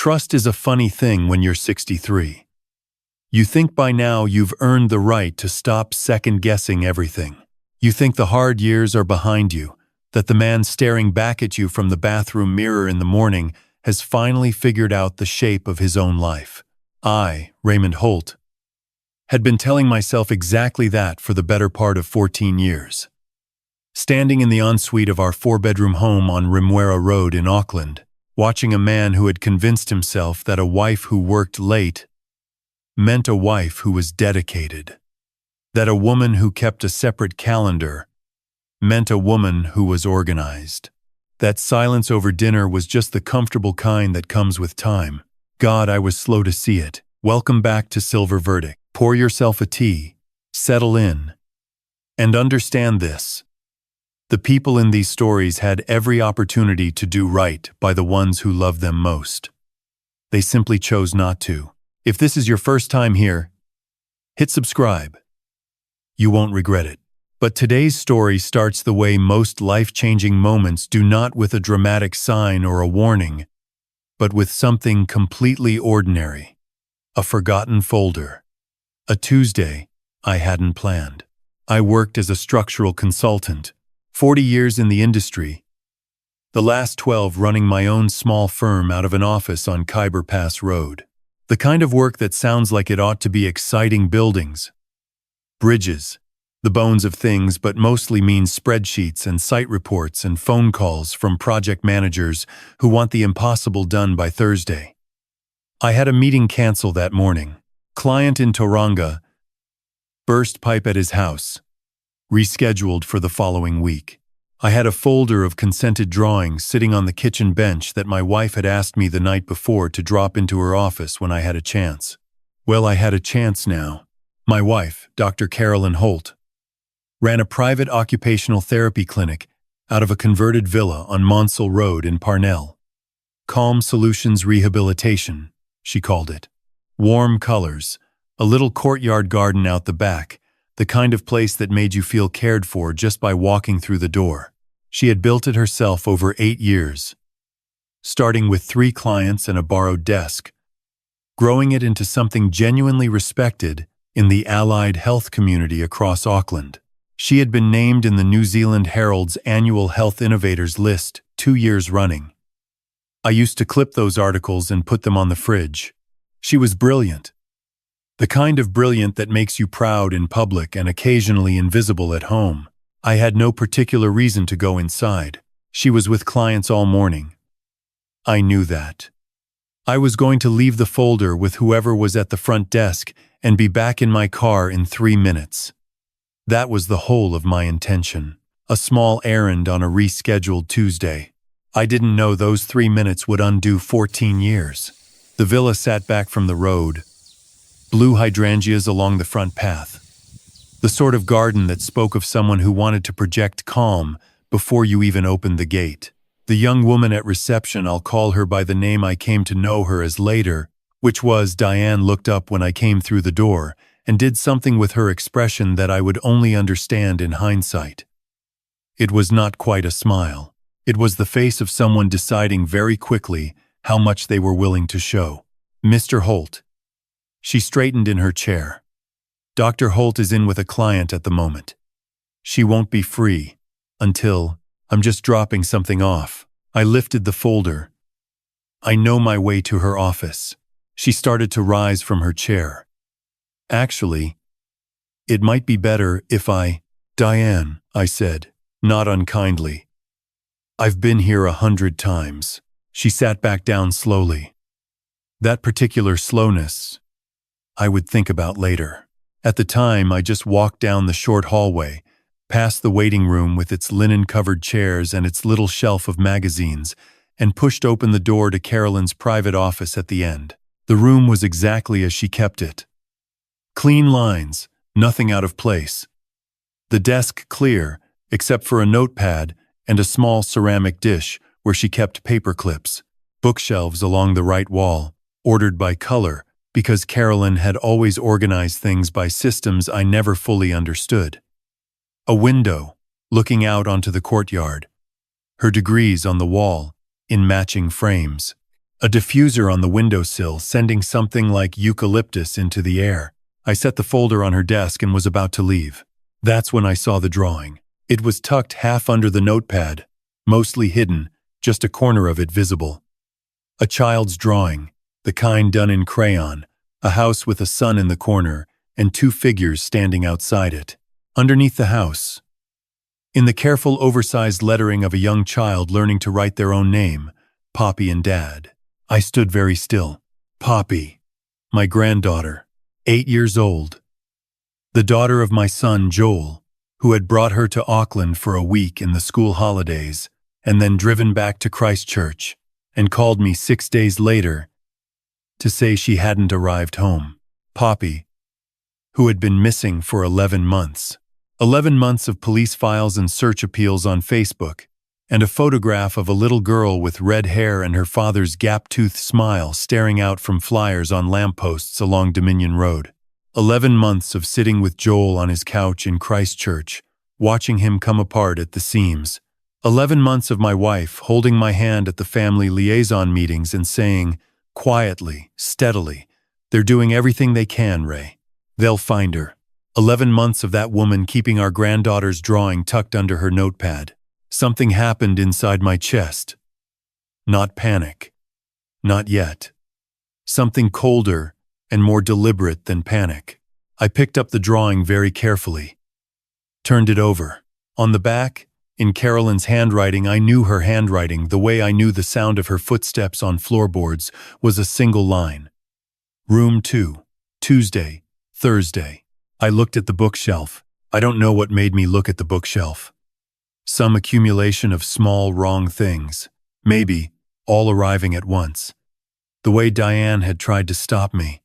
Trust is a funny thing when you're 63. You think by now you've earned the right to stop second-guessing everything. You think the hard years are behind you, that the man staring back at you from the bathroom mirror in the morning has finally figured out the shape of his own life. I, Raymond Holt, had been telling myself exactly that for the better part of 14 years. Standing in the ensuite of our 4-bedroom home on Remuera Road in Auckland, watching a man who had convinced himself that a wife who worked late meant a wife who was dedicated, that a woman who kept a separate calendar meant a woman who was organized, that silence over dinner was just the comfortable kind that comes with time. God, I was slow to see it. Welcome back to Silver Verdict. Pour yourself a tea, settle in, and understand this. The people in these stories had every opportunity to do right by the ones who loved them most. They simply chose not to. If this is your first time here, hit subscribe. You won't regret it. But today's story starts the way most life-changing moments do, not with a dramatic sign or a warning, but with something completely ordinary. A forgotten folder. A Tuesday I hadn't planned. I worked as a structural consultant, 40 years in the industry, the last 12 running my own small firm out of an office on Khyber Pass Road. The kind of work that sounds like it ought to be exciting: buildings, bridges, the bones of things, but mostly means spreadsheets and site reports and phone calls from project managers who want the impossible done by Thursday. I had a meeting cancel that morning. Client in Tauranga, burst pipe at his house, rescheduled for the following week. I had a folder of consented drawings sitting on the kitchen bench that my wife had asked me the night before to drop into her office when I had a chance. Well, I had a chance now. My wife, Dr. Raymond Holt, ran a private occupational therapy clinic out of a converted villa on Monsell Road in Parnell. Calm Solutions Rehabilitation, she called it. Warm colors, a little courtyard garden out the back, the kind of place that made you feel cared for just by walking through the door. She had built it herself over 8 years, starting with 3 clients and a borrowed desk, growing it into something genuinely respected in the allied health community across Auckland. She had been named in the New Zealand Herald's annual Health Innovators list 2 years running. I used to clip those articles and put them on the fridge. She was brilliant. The kind of brilliant that makes you proud in public and occasionally invisible at home. I had no particular reason to go inside. She was with clients all morning. I knew that. I was going to leave the folder with whoever was at the front desk and be back in my car in 3 minutes. That was the whole of my intention. A small errand on a rescheduled Tuesday. I didn't know those 3 minutes would undo 14 years. The villa sat back from the road. Blue hydrangeas along the front path. The sort of garden that spoke of someone who wanted to project calm before you even opened the gate. The young woman at reception, I'll call her by the name I came to know her as later, which was Diane, looked up when I came through the door and did something with her expression that I would only understand in hindsight. It was not quite a smile. It was the face of someone deciding very quickly how much they were willing to show. Mr. Holt. She straightened in her chair. Dr. Holt is in with a client at the moment. She won't be free until I'm just dropping something off. I lifted the folder. I know my way to her office. She started to rise from her chair. Actually, it might be better if Diane, I said, not unkindly. I've been here 100 times. She sat back down slowly. That particular slowness, I would think about later. At the time, I just walked down the short hallway, past the waiting room with its linen-covered chairs and its little shelf of magazines, and pushed open the door to Carolyn's private office at the end. The room was exactly as she kept it. Clean lines, nothing out of place. The desk clear, except for a notepad and a small ceramic dish where she kept paper clips. Bookshelves along the right wall, ordered by color, because Carolyn had always organized things by systems I never fully understood. A window, looking out onto the courtyard. Her degrees on the wall, in matching frames. A diffuser on the windowsill sending something like eucalyptus into the air. I set the folder on her desk and was about to leave. That's when I saw the drawing. It was tucked half under the notepad, mostly hidden, just a corner of it visible. A child's drawing, the kind done in crayon, a house with a sun in the corner, and two figures standing outside it. Underneath the house, in the careful, oversized lettering of a young child learning to write their own name, Poppy and Dad. I stood very still. Poppy, my granddaughter, 8 years old. The daughter of my son, Joel, who had brought her to Auckland for a week in the school holidays and then driven back to Christchurch and called me 6 days later to say she hadn't arrived home. Poppy, who had been missing for 11 months. 11 months of police files and search appeals on Facebook, and a photograph of a little girl with red hair and her father's gap-toothed smile staring out from flyers on lampposts along Dominion Road. 11 months of sitting with Joel on his couch in Christchurch, watching him come apart at the seams. 11 months of my wife holding my hand at the family liaison meetings and saying, quietly, steadily, "They're doing everything they can, Ray. They'll find her." 11 months of that woman keeping our granddaughter's drawing tucked under her notepad. Something happened inside my chest. Not panic. Not yet. Something colder and more deliberate than panic. I picked up the drawing very carefully. Turned it over. On the back, in Carolyn's handwriting, I knew her handwriting the way I knew the sound of her footsteps on floorboards, was a single line. Room 2, Tuesday, Thursday. I looked at the bookshelf. I don't know what made me look at the bookshelf. Some accumulation of small, wrong things. Maybe, all arriving at once. The way Diane had tried to stop me.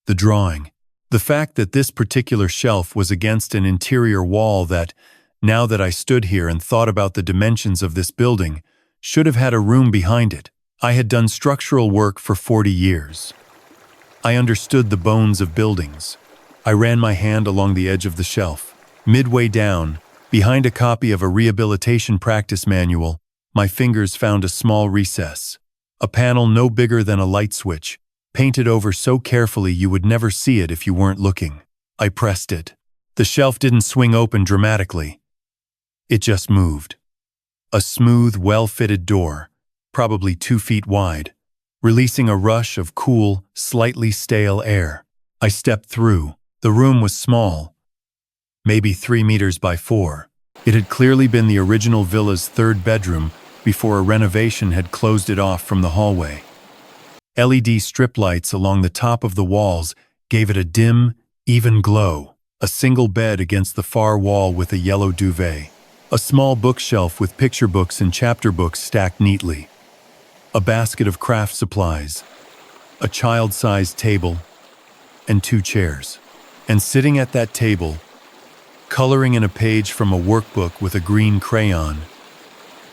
The drawing. The fact that this particular shelf was against an interior wall that, now that I stood here and thought about the dimensions of this building, should have had a room behind it. I had done structural work for 40 years. I understood the bones of buildings. I ran my hand along the edge of the shelf. Midway down, behind a copy of a rehabilitation practice manual, my fingers found a small recess. A panel no bigger than a light switch, painted over so carefully you would never see it if you weren't looking. I pressed it. The shelf didn't swing open dramatically. It just moved. A smooth, well-fitted door, probably 2 feet wide, releasing a rush of cool, slightly stale air. I stepped through. The room was small, maybe 3 meters by 4. It had clearly been the original villa's 3rd bedroom before a renovation had closed it off from the hallway. LED strip lights along the top of the walls gave it a dim, even glow. A single bed against the far wall with a yellow duvet. A small bookshelf with picture books and chapter books stacked neatly. A basket of craft supplies. A child-sized table. And 2 chairs. And sitting at that table, coloring in a page from a workbook with a green crayon,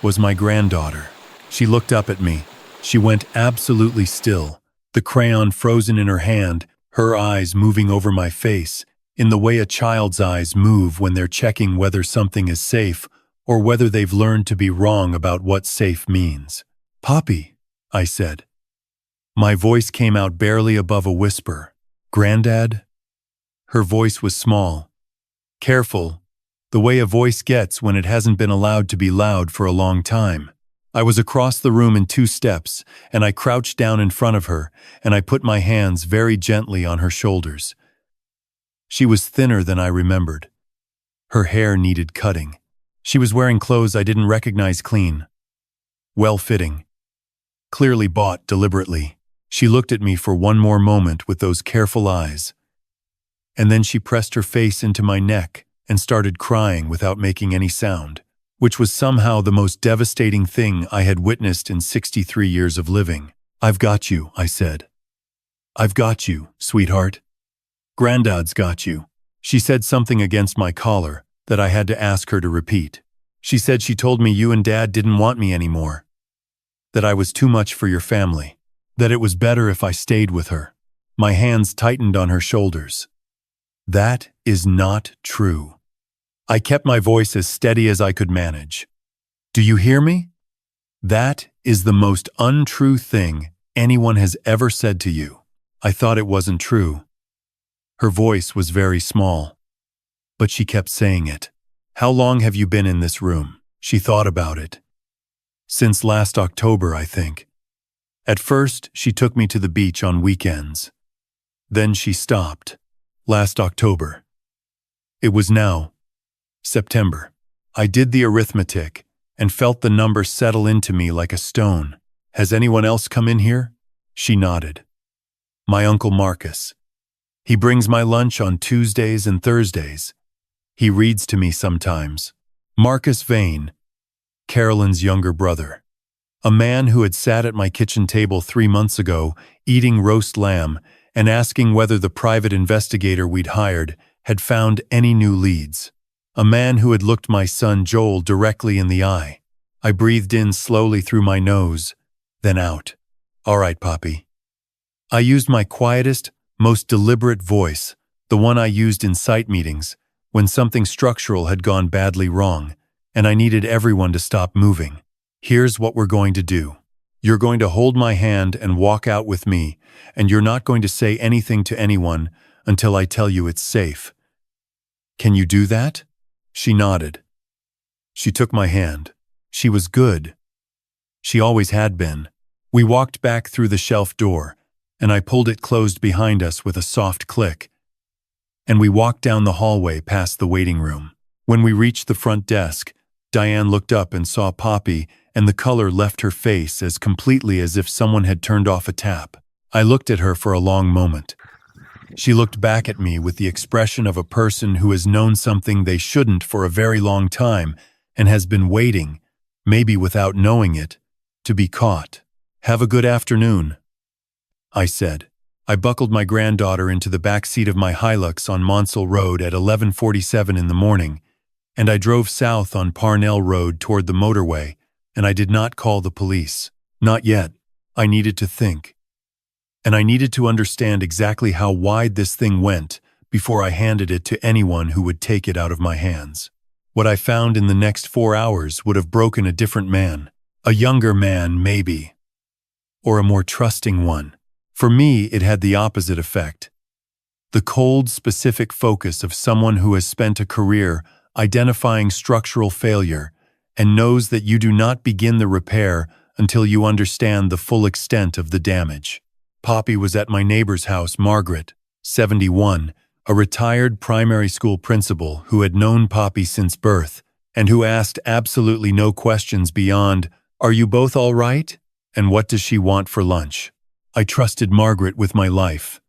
was my granddaughter. She looked up at me. She went absolutely still, the crayon frozen in her hand, her eyes moving over my face, in the way a child's eyes move when they're checking whether something is safe or whether they've learned to be wrong about what safe means. "Poppy," I said. My voice came out barely above a whisper. "Granddad?" Her voice was small, careful, the way a voice gets when it hasn't been allowed to be loud for a long time. I was across the room in 2 steps, and I crouched down in front of her, and I put my hands very gently on her shoulders. She was thinner than I remembered. Her hair needed cutting. She was wearing clothes I didn't recognize clean. Well-fitting. Clearly bought deliberately. She looked at me for one more moment with those careful eyes. And then she pressed her face into my neck and started crying without making any sound, which was somehow the most devastating thing I had witnessed in 63 years of living. "I've got you," I said. "I've got you, sweetheart. Granddad's got you." She said something against my collar that I had to ask her to repeat. She said she told me you and Dad didn't want me anymore, that I was too much for your family, that it was better if I stayed with her. My hands tightened on her shoulders. "That is not true." I kept my voice as steady as I could manage. "Do you hear me? That is the most untrue thing anyone has ever said to you. I thought it wasn't true. Her voice was very small, but she kept saying it. How long have you been in this room? She thought about it. Since last October, I think. At first, she took me to the beach on weekends. Then she stopped. Last October. It was now September. I did the arithmetic and felt the number settle into me like a stone. Has anyone else come in here? She nodded. My Uncle Marcus. He brings my lunch on Tuesdays and Thursdays. He reads to me sometimes. Marcus Vane, Carolyn's younger brother. A man who had sat at my kitchen table 3 months ago, eating roast lamb and asking whether the private investigator we'd hired had found any new leads. A man who had looked my son Joel directly in the eye. I breathed in slowly through my nose, then out. All right, Poppy. I used my quietest, most deliberate voice, the one I used in site meetings, when something structural had gone badly wrong, and I needed everyone to stop moving. Here's what we're going to do. You're going to hold my hand and walk out with me, and you're not going to say anything to anyone until I tell you it's safe. Can you do that? She nodded. She took my hand. She was good. She always had been. We walked back through the shelf door, and I pulled it closed behind us with a soft click. And we walked down the hallway past the waiting room. When we reached the front desk, Diane looked up and saw Poppy, and the color left her face as completely as if someone had turned off a tap. I looked at her for a long moment. She looked back at me with the expression of a person who has known something they shouldn't for a very long time and has been waiting, maybe without knowing it, to be caught. Have a good afternoon, I said. I buckled my granddaughter into the back seat of my Hilux on Monsell Road at 11:47 in the morning, and I drove south on Parnell Road toward the motorway, and I did not call the police. Not yet. I needed to think. And I needed to understand exactly how wide this thing went before I handed it to anyone who would take it out of my hands. What I found in the next 4 hours would have broken a different man. A younger man, maybe. Or a more trusting one. For me, it had the opposite effect. The cold, specific focus of someone who has spent a career identifying structural failure and knows that you do not begin the repair until you understand the full extent of the damage. Poppy was at my neighbor's house, Margaret, 71, a retired primary school principal who had known Poppy since birth and who asked absolutely no questions beyond, "Are you both all right? And what does she want for lunch?" I trusted Margaret with my life.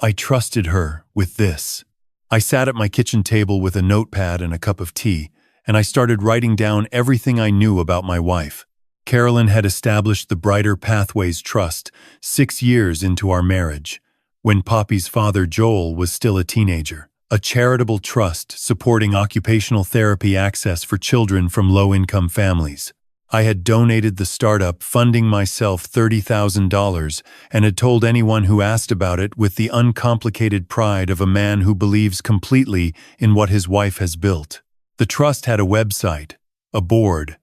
I trusted her with this. I sat at my kitchen table with a notepad and a cup of tea, and I started writing down everything I knew about my wife. Carolyn had established the Brighter Pathways Trust 6 years into our marriage, when Poppy's father Joel was still a teenager, a charitable trust supporting occupational therapy access for children from low-income families. I had donated the startup, funding myself $30,000, and had told anyone who asked about it with the uncomplicated pride of a man who believes completely in what his wife has built. The trust had a website, a board,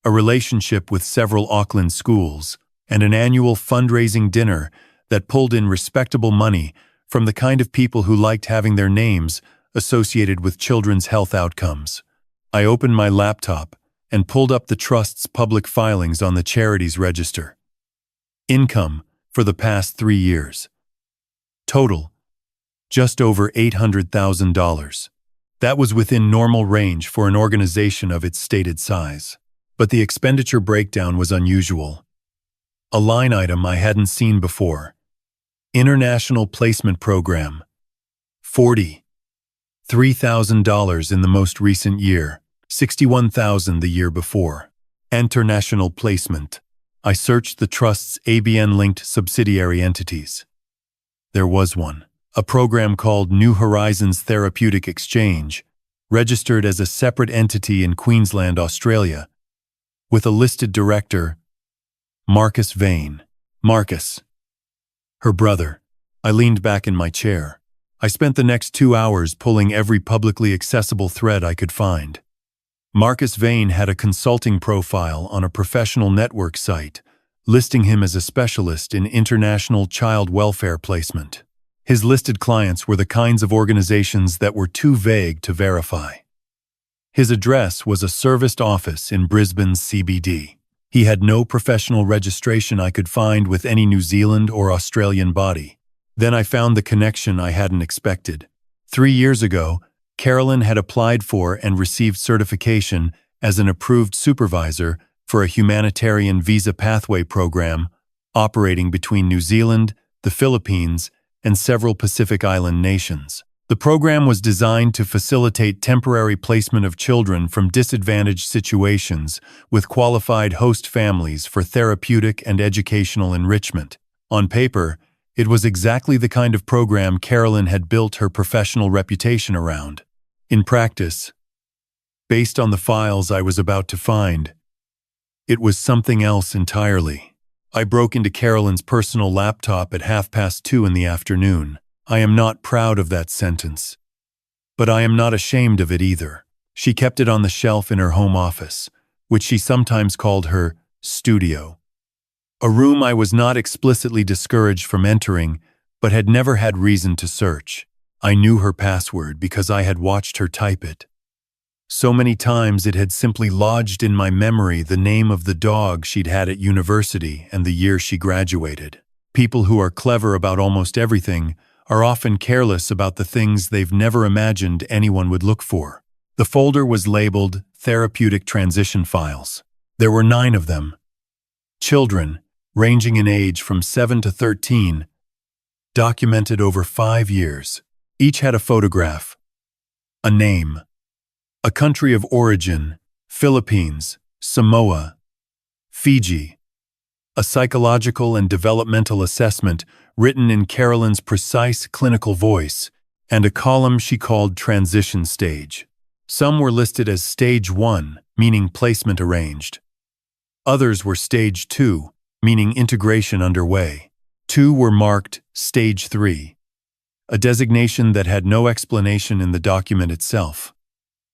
a relationship with several Auckland schools, and an annual fundraising dinner that pulled in respectable money from the kind of people who liked having their names associated with children's health outcomes. I opened my laptop and pulled up the trust's public filings on the charities register. Income for the past 3 years. Total, just over $800,000. That was within normal range for an organization of its stated size. But the expenditure breakdown was unusual. A line item I hadn't seen before. International Placement Program. $43,000 in the most recent year. $61,000 the year before. International Placement. I searched the trust's ABN-linked subsidiary entities. There was one. A program called New Horizons Therapeutic Exchange, registered as a separate entity in Queensland, Australia, with a listed director, Marcus Vane. Marcus. Her brother. I leaned back in my chair. I spent the next 2 hours pulling every publicly accessible thread I could find. Marcus Vane had a consulting profile on a professional network site, listing him as a specialist in international child welfare placement. His listed clients were the kinds of organizations that were too vague to verify. His address was a serviced office in Brisbane's CBD. He had no professional registration I could find with any New Zealand or Australian body. Then I found the connection I hadn't expected. 3 years ago, Carolyn had applied for and received certification as an approved supervisor for a humanitarian visa pathway program operating between New Zealand, the Philippines, and several Pacific Island nations. The program was designed to facilitate temporary placement of children from disadvantaged situations with qualified host families for therapeutic and educational enrichment. On paper, it was exactly the kind of program Carolyn had built her professional reputation around. In practice, based on the files I was about to find, it was something else entirely. I broke into Carolyn's personal laptop at 2:30 in the afternoon. I am not proud of that sentence, but I am not ashamed of it either. She kept it on the shelf in her home office, which she sometimes called her studio. A room I was not explicitly discouraged from entering, but had never had reason to search. I knew her password because I had watched her type it. So many times it had simply lodged in my memory the name of the dog she'd had at university and the year she graduated. People who are clever about almost everything are often careless about the things they've never imagined anyone would look for. The folder was labeled Therapeutic Transition Files. There were 9 of them. Children, ranging in age from 7 to 13, documented over 5 years. Each had a photograph, a name, a country of origin, Philippines, Samoa, Fiji, a psychological and developmental assessment written in Carolyn's precise clinical voice, and a column she called Transition Stage. Some were listed as Stage 1, meaning placement arranged. Others were Stage 2, meaning integration underway. 2 were marked Stage 3, a designation that had no explanation in the document itself,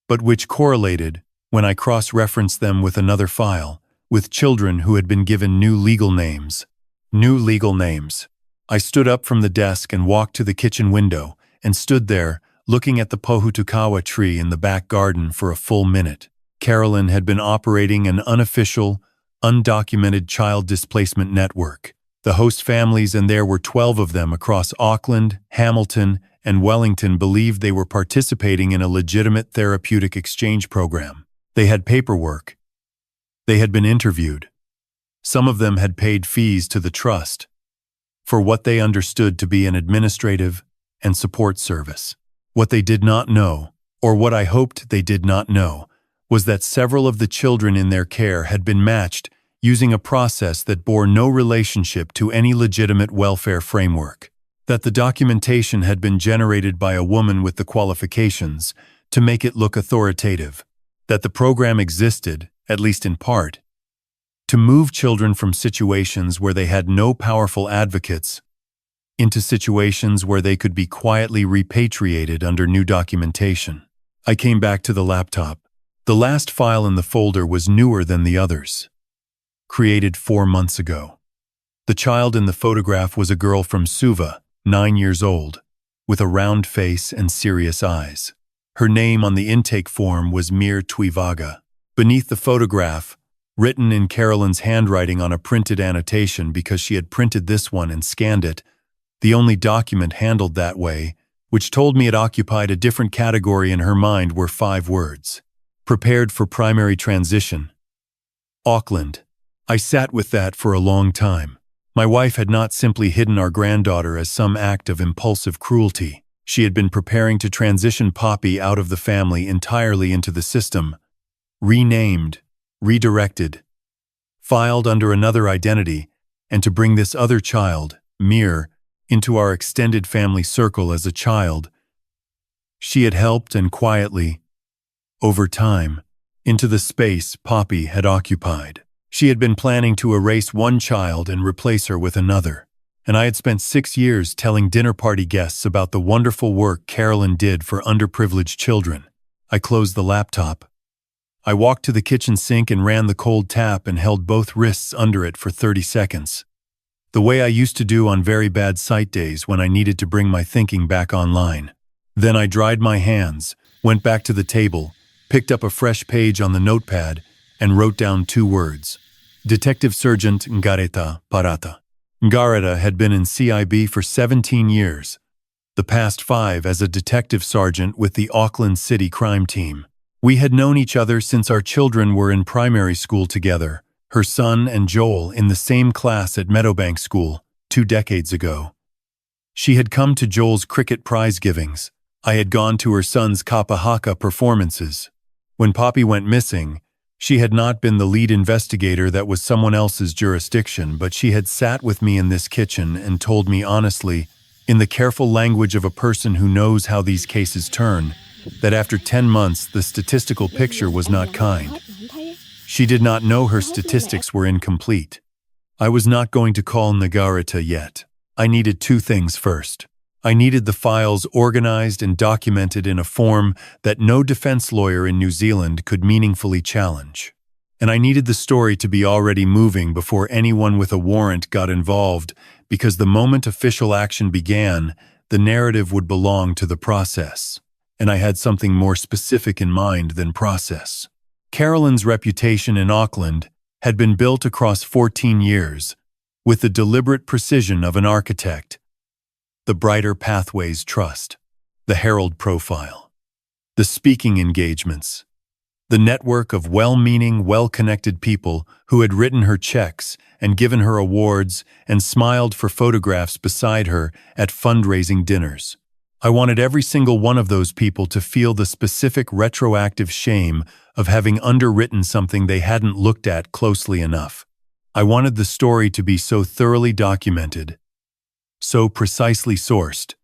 but which correlated, when I cross-referenced them with another file, with children who had been given new legal names. New legal names. I stood up from the desk and walked to the kitchen window and stood there, looking at the pohutukawa tree in the back garden for a full minute. Carolyn had been operating an unofficial, undocumented child displacement network. The host families, and there were 12 of them across Auckland, Hamilton, and Wellington, believed they were participating in a legitimate therapeutic exchange program. They had paperwork. They had been interviewed. Some of them had paid fees to the trust for what they understood to be an administrative and support service. What they did not know, or what I hoped they did not know, was that several of the children in their care had been matched using a process that bore no relationship to any legitimate welfare framework. That the documentation had been generated by a woman with the qualifications to make it look authoritative. That the program existed, at least in part, to move children from situations where they had no powerful advocates into situations where they could be quietly repatriated under new documentation. I came back to the laptop. The last file in the folder was newer than the others, created 4 months ago. The child in the photograph was a girl from Suva, 9 years old, with a round face and serious eyes. Her name on the intake form was Mir Twivaga. Beneath the photograph, written in Carolyn's handwriting on a printed annotation because she had printed this one and scanned it, the only document handled that way, which told me it occupied a different category in her mind, were 5 words. Prepared for primary transition. Auckland. I sat with that for a long time. My wife had not simply hidden our granddaughter as some act of impulsive cruelty. She had been preparing to transition Poppy out of the family entirely into the system, renamed, redirected, filed under another identity, and to bring this other child, Mir, into our extended family circle as a child she had helped and quietly, over time, into the space Poppy had occupied. She had been planning to erase one child and replace her with another, and I had spent 6 years telling dinner party guests about the wonderful work Carolyn did for underprivileged children. I closed the laptop. I walked to the kitchen sink and ran the cold tap and held both wrists under it for 30 seconds. The way I used to do on very bad sight days when I needed to bring my thinking back online. Then I dried my hands, went back to the table, picked up a fresh page on the notepad, and wrote down 2 words. Detective Sergeant Ngareta Parata. Ngareta had been in CIB for 17 years, the past 5 as a detective sergeant with the Auckland City crime team. We had known each other since our children were in primary school together, her son and Joel in the same class at Meadowbank School 2 decades ago. She had come to Joel's cricket prize givings. I had gone to her son's Kapahaka performances. When Poppy went missing, she had not been the lead investigator that was someone else's jurisdiction, but she had sat with me in this kitchen and told me honestly, in the careful language of a person who knows how these cases turn, that after 10 months the statistical picture was not kind. She did not know her statistics were incomplete. I was not going to call Ngareta yet. I needed 2 things first. I needed the files organized and documented in a form that no defense lawyer in New Zealand could meaningfully challenge. And I needed the story to be already moving before anyone with a warrant got involved, because the moment official action began, the narrative would belong to the process. And I had something more specific in mind than process. Carolyn's reputation in Auckland had been built across 14 years, with the deliberate precision of an architect. The Brighter Pathways Trust, the Herald profile, the speaking engagements, the network of well-meaning, well-connected people who had written her checks and given her awards and smiled for photographs beside her at fundraising dinners. I wanted every single one of those people to feel the specific retroactive shame of having underwritten something they hadn't looked at closely enough. I wanted the story to be so thoroughly documented, so precisely sourced,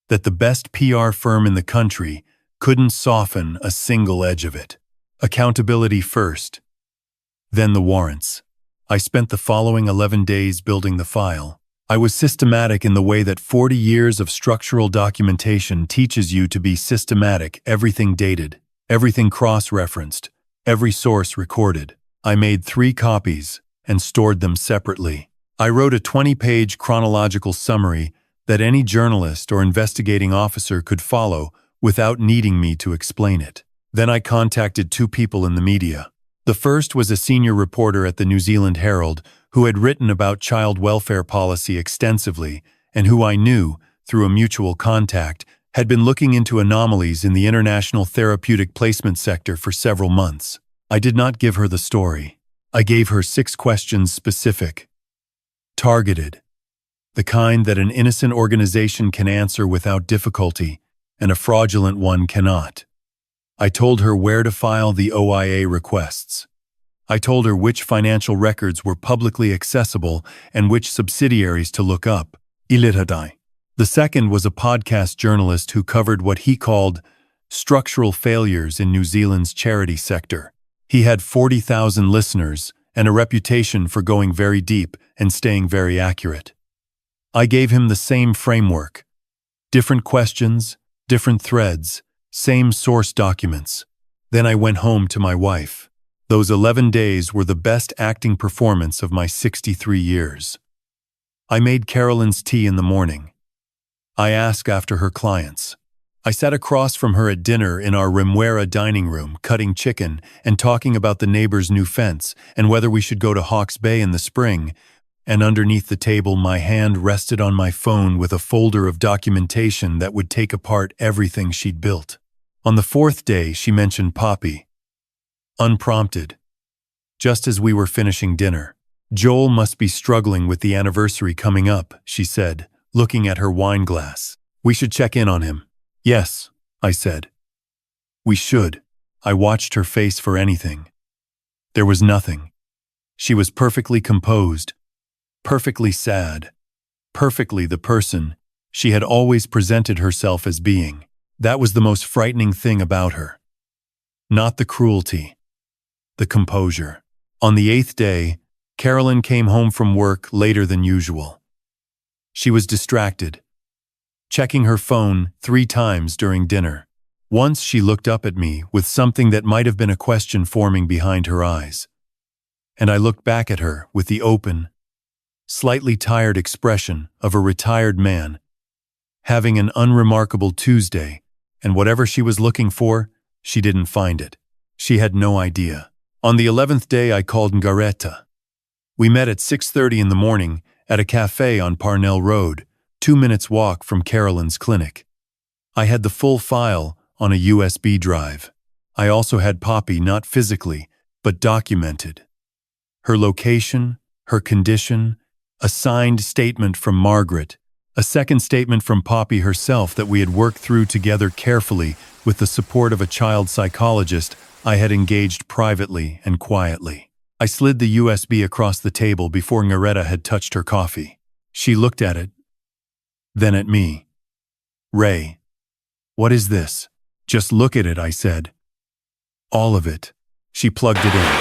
that the best PR firm in the country couldn't soften a single edge of it. Accountability first, then the warrants. I spent the following 11 days building the file. I was systematic in the way that 40 years of structural documentation teaches you to be systematic, everything dated, everything cross-referenced, every source recorded. I made 3 copies and stored them separately. I wrote a 20-page chronological summary that any journalist or investigating officer could follow without needing me to explain it. Then I contacted 2 people in the media. The first was a senior reporter at the New Zealand Herald who had written about child welfare policy extensively and who I knew, through a mutual contact, had been looking into anomalies in the international therapeutic placement sector for several months. I did not give her the story. I gave her 6 questions specific, targeted, the kind that an innocent organization can answer without difficulty and a fraudulent one cannot. I told her where to file the OIA requests. I told her which financial records were publicly accessible and which subsidiaries to look up. The second was a podcast journalist who covered what he called structural failures in New Zealand's charity sector. He had 40,000 listeners and a reputation for going very deep and staying very accurate. I gave him the same framework. Different questions, different threads, same source documents. Then I went home to my wife. Those 11 days were the best acting performance of my 63 years. I made Carolyn's tea in the morning. I asked after her clients. I sat across from her at dinner in our Remuera dining room, cutting chicken and talking about the neighbor's new fence and whether we should go to Hawke's Bay in the spring. And underneath the table, my hand rested on my phone with a folder of documentation that would take apart everything she'd built. On the 4th day, she mentioned Poppy. Unprompted. Just as we were finishing dinner. Joel must be struggling with the anniversary coming up, she said, looking at her wine glass. We should check in on him. Yes, I said. We should. I watched her face for anything. There was nothing. She was perfectly composed, perfectly sad, perfectly the person she had always presented herself as being. That was the most frightening thing about her. Not the cruelty, the composure. On the 8th day, Carolyn came home from work later than usual. She was distracted, checking her phone 3 times during dinner. Once she looked up at me with something that might have been a question forming behind her eyes. And I looked back at her with the open, slightly tired expression of a retired man, having an unremarkable Tuesday, and whatever she was looking for, she didn't find it. She had no idea. On the 11th day, I called Ngareta. We met at 6:30 in the morning at a cafe on Parnell Road, 2 minutes walk from Carolyn's clinic. I had the full file on a USB drive. I also had Poppy not physically, but documented. Her location, her condition, a signed statement from Margaret, a second statement from Poppy herself that we had worked through together carefully with the support of a child psychologist I had engaged privately and quietly. I slid the USB across the table before Ngareta had touched her coffee. She looked at it, then at me. "Ray, what is this?" "Just look at it," I said. "All of it." She plugged it in.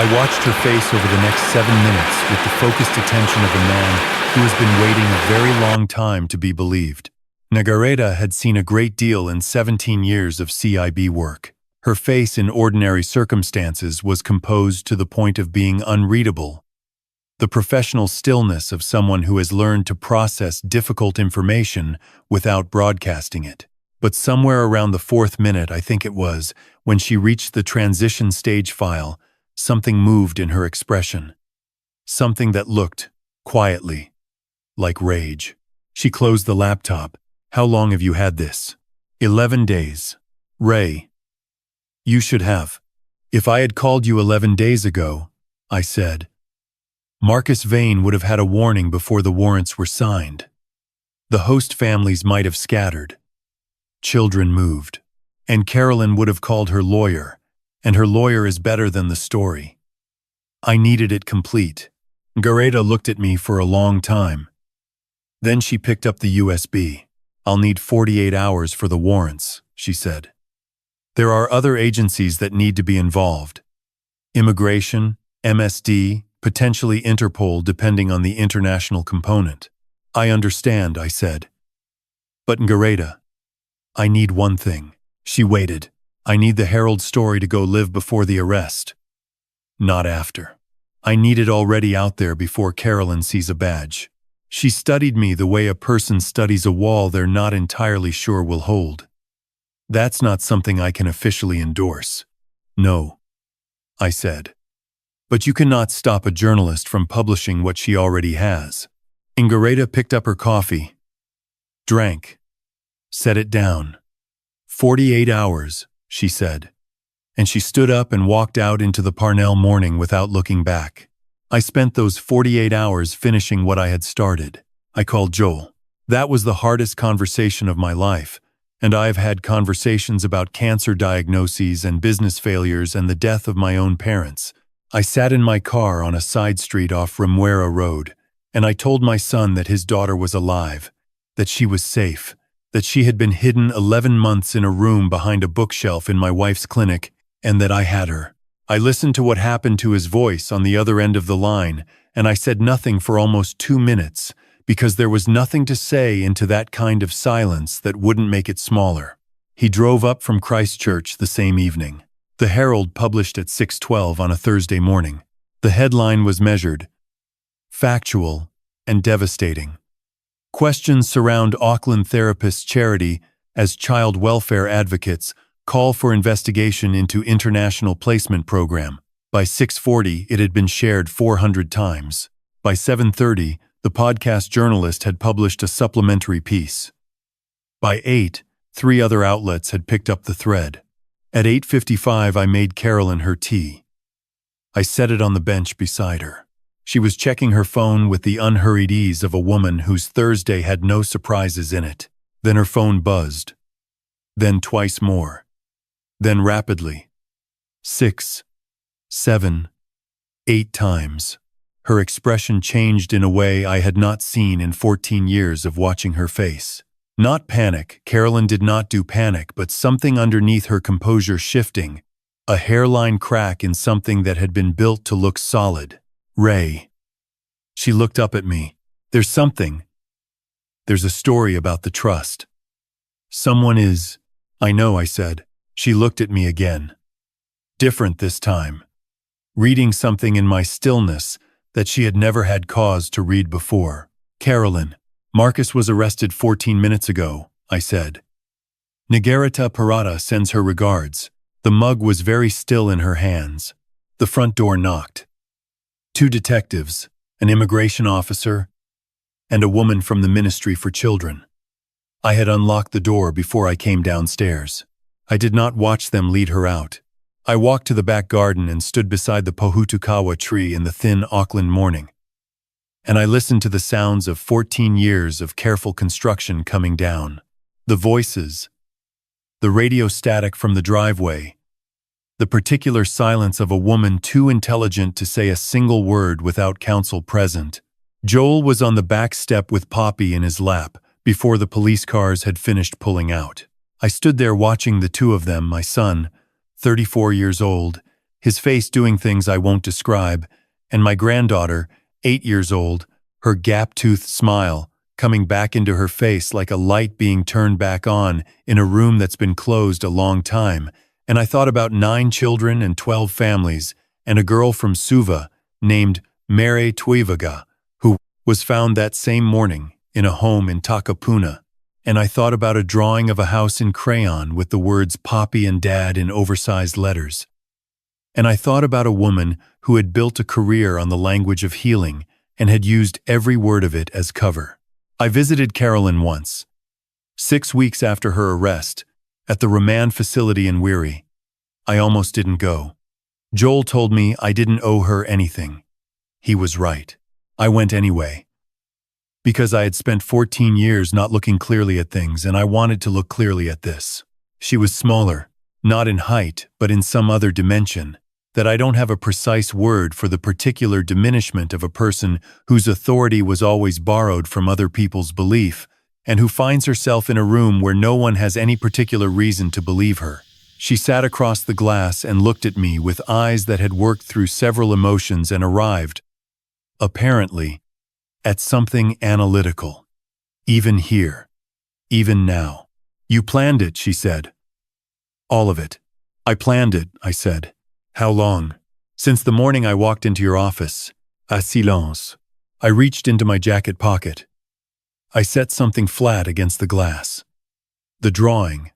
I watched her face over the next 7 minutes with the focused attention of a man who has been waiting a very long time to be believed. Ngareta had seen a great deal in 17 years of CIB work. Her face in ordinary circumstances was composed to the point of being unreadable. The professional stillness of someone who has learned to process difficult information without broadcasting it. But somewhere around the 4th minute, I think it was, when she reached the transition stage file, something moved in her expression. Something that looked, quietly, like rage. She closed the laptop. "How long have you had this?" 11 days. "Ray, you should have." "If I had called you 11 days ago," I said, "Marcus Vane would have had a warning before the warrants were signed. The host families might have scattered. Children moved. And Carolyn would have called her lawyer, and her lawyer is better than the story. I needed it complete." Ngareta looked at me for a long time. Then she picked up the USB. "I'll need 48 hours for the warrants," she said. "There are other agencies that need to be involved. Immigration, MSD, potentially Interpol depending on the international component." "I understand," I said. "But Ngareta, I need one thing." She waited. "I need the Herald story to go live before the arrest. Not after. I need it already out there before Carolyn sees a badge." She studied me the way a person studies a wall they're not entirely sure will hold. "That's not something I can officially endorse." "No," I said. "But you cannot stop a journalist from publishing what she already has." Ngareta picked up her coffee, drank, set it down. 48 hours, she said. And she stood up and walked out into the Parnell morning without looking back. I spent those 48 hours finishing what I had started. I called Joel. That was the hardest conversation of my life, and I have had conversations about cancer diagnoses and business failures and the death of my own parents. I sat in my car on a side street off Remuera Road, and I told my son that his daughter was alive, that she was safe, that she had been hidden 11 months in a room behind a bookshelf in my wife's clinic, and that I had her. I listened to what happened to his voice on the other end of the line, and I said nothing for almost 2 minutes, because there was nothing to say into that kind of silence that wouldn't make it smaller. He drove up from Christchurch the same evening. The Herald published at 6:12 on a Thursday morning. The headline was measured, factual, and devastating. Questions surround Auckland Therapists Charity as child welfare advocates call for investigation into international placement program. By 6:40, it had been shared 400 times. By 7:30, the podcast journalist had published a supplementary piece. By 8, 3 other outlets had picked up the thread. At 8:55, I made Carolyn her tea. I set it on the bench beside her. She was checking her phone with the unhurried ease of a woman whose Thursday had no surprises in it. Then her phone buzzed. Then twice more. Then rapidly. 6, 7, 8 times. Her expression changed in a way I had not seen in 14 years of watching her face. Not panic, Carolyn did not do panic, but something underneath her composure shifting, a hairline crack in something that had been built to look solid. "Ray." She looked up at me. "There's something. There's a story about the trust. Someone is I know, I said. She looked at me again. Different this time. Reading something in my stillness that she had never had cause to read before. Carolyn, Marcus was arrested 14 minutes ago, I said. Nigarita Parada sends her regards. The mug was very still in her hands. The front door knocked. 2 detectives, an immigration officer, and a woman from the Ministry for Children. I had unlocked the door before I came downstairs. I did not watch them lead her out. I walked to the back garden and stood beside the pohutukawa tree in the thin Auckland morning. And I listened to the sounds of 14 years of careful construction coming down. The voices, the radio static from the driveway, the particular silence of a woman too intelligent to say a single word without counsel present. Joel was on the back step with Poppy in his lap before the police cars had finished pulling out. I stood there watching the 2 of them, my son, 34 years old, his face doing things I won't describe, and my granddaughter, 8 years old, her gap-toothed smile coming back into her face like a light being turned back on in a room that's been closed a long time. And I thought about 9 children and 12 families, and a girl from Suva named Mere Tuivaga, who was found that same morning in a home in Takapuna. And I thought about a drawing of a house in crayon with the words Poppy and Dad in oversized letters. And I thought about a woman who had built a career on the language of healing and had used every word of it as cover. I visited Carolyn once, 6 weeks after her arrest, at the remand facility in Wiri. I almost didn't go. Joel told me I didn't owe her anything. He was right. I went anyway. Because I had spent 14 years not looking clearly at things, and I wanted to look clearly at this. She was smaller, not in height, but in some other dimension, that I don't have a precise word for the particular diminishment of a person whose authority was always borrowed from other people's belief, and who finds herself in a room where no one has any particular reason to believe her. She sat across the glass and looked at me with eyes that had worked through several emotions and arrived, apparently, at something analytical. Even here. Even now. You planned it, she said. All of it. I planned it, I said. How long? Since the morning I walked into your office. À silence. I reached into my jacket pocket. I set something flat against the glass. The drawing.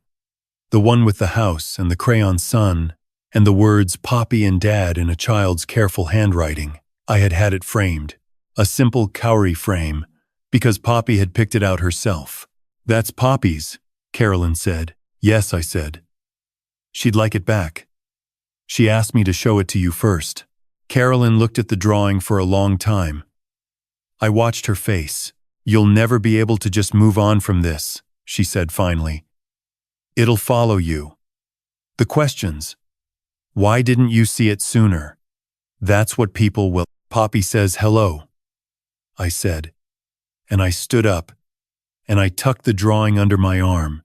The one with the house and the crayon sun and the words Poppy and Dad in a child's careful handwriting. I had had it framed. A simple cowrie frame, because Poppy had picked it out herself. That's Poppy's, Carolyn said. Yes, I said. She'd like it back. She asked me to show it to you first. Carolyn looked at the drawing for a long time. I watched her face. You'll never be able to just move on from this, she said finally. It'll follow you. The questions. Why didn't you see it sooner? That's what people will. Poppy says hello, I said, and I stood up, and I tucked the drawing under my arm,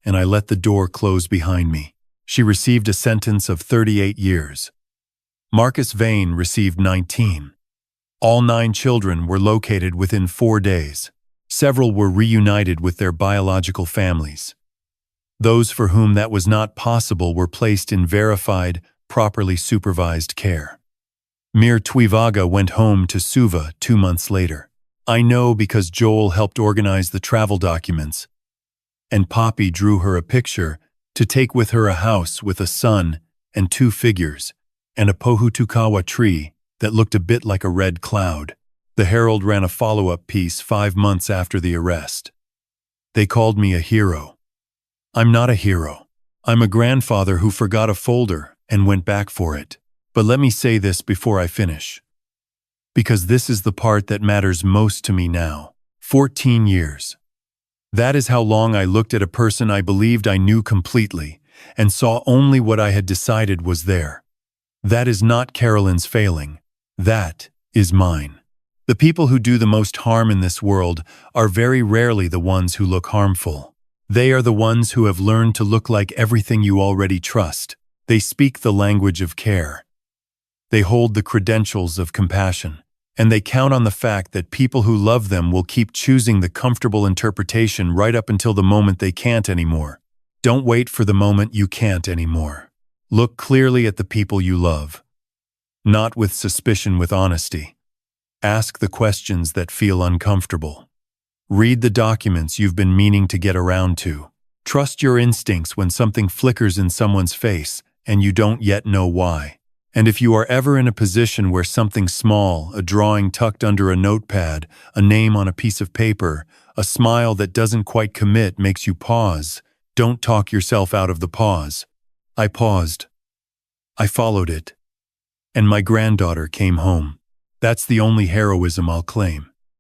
and I let the door close behind me. She received a sentence of 38 years. Marcus Vane received 19. All 9 children were located within 4 days. Several were reunited with their biological families. Those for whom that was not possible were placed in verified, properly supervised care. Mir Tuivaga went home to Suva 2 months later. I know because Joel helped organize the travel documents, and Poppy drew her a picture to take with her a house with a sun and 2 figures, and a pohutukawa tree that looked a bit like a red cloud. The Herald ran a follow-up piece 5 months after the arrest. They called me a hero. I'm not a hero. I'm a grandfather who forgot a folder and went back for it. But let me say this before I finish, because this is the part that matters most to me now. 14 years. That is how long I looked at a person I believed I knew completely and saw only what I had decided was there. That is not Carolyn's failing. That is mine. The people who do the most harm in this world are very rarely the ones who look harmful. They are the ones who have learned to look like everything you already trust. They speak the language of care. They hold the credentials of compassion, and they count on the fact that people who love them will keep choosing the comfortable interpretation right up until the moment they can't anymore. Don't wait for the moment you can't anymore. Look clearly at the people you love. Not with suspicion, with honesty. Ask the questions that feel uncomfortable. Read the documents you've been meaning to get around to. Trust your instincts when something flickers in someone's face and you don't yet know why. And if you are ever in a position where something small, a drawing tucked under a notepad, a name on a piece of paper, a smile that doesn't quite commit makes you pause, don't talk yourself out of the pause. I paused. I followed it. And my granddaughter came home. That's the only heroism I'll claim.